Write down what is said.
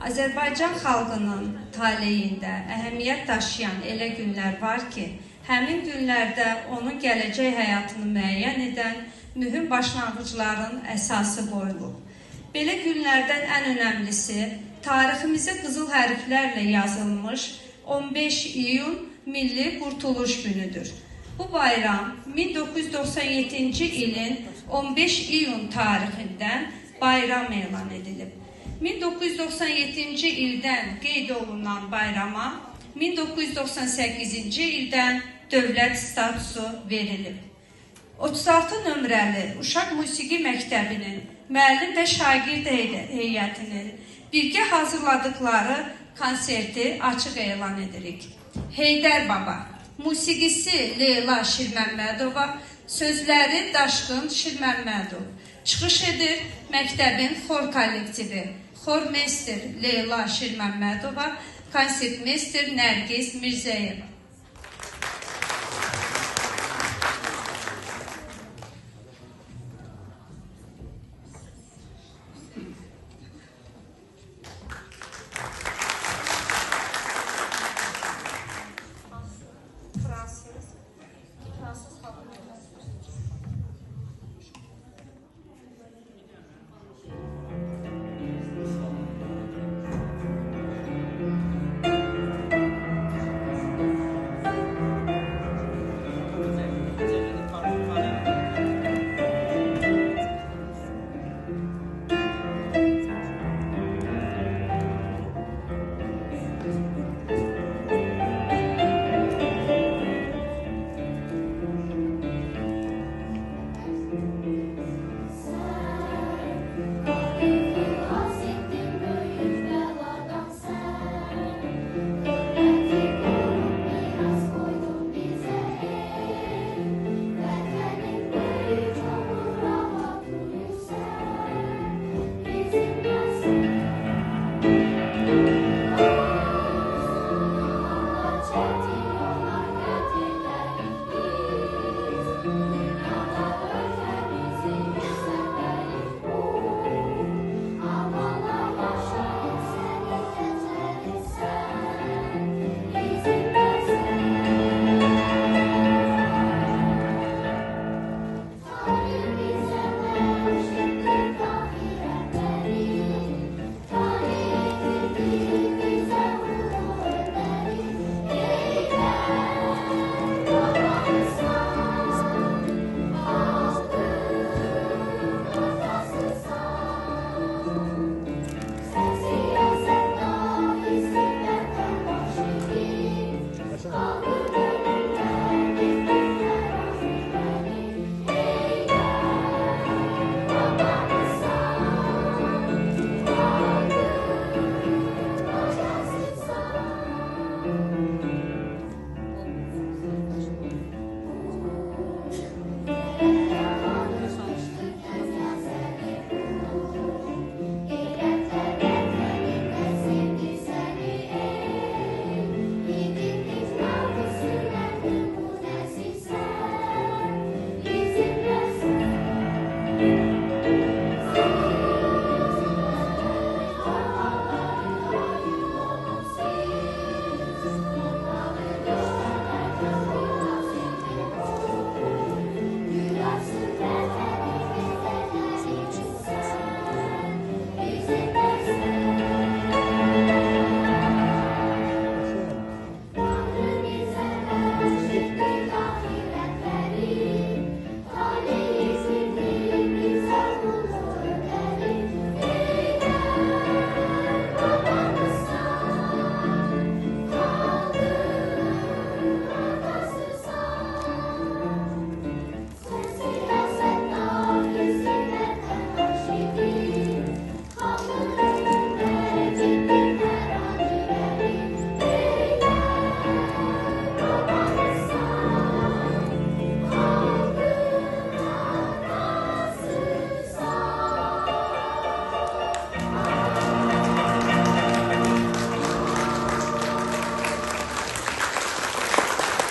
Azərbaycan xalqının taleyində əhəmiyyət daşıyan elə günlər var ki, həmin günlərdə onun gələcək həyatını müəyyən edən mühüm başlanğıcların əsası qoyulub. Belə günlərdən ən önəmlisi tariximizə qızıl hərflərlə yazılmış 15 iyun Milli Qurtuluş günüdür. Bu bayram 1997-ci ilin 15 iyun tarixindən bayram elan edilib. 1997-ci ildən qeyd olunan bayrama 1998-ci ildən dövlət statusu verilib. 36 nömrəli Uşaq Musiqi Məktəbinin müəllim və şagird heyətinin birgə hazırladıkları konserti açıq elan edirik. Heydər Baba, musiqisi Leyla Şirməmmədova, sözləri Daşqın Şirməmmədov. Çıxış edir məktəbin xor kollektivi, xormester Leyla Şirməmmədova, konsertmester Nərgiz Mirzəyeva.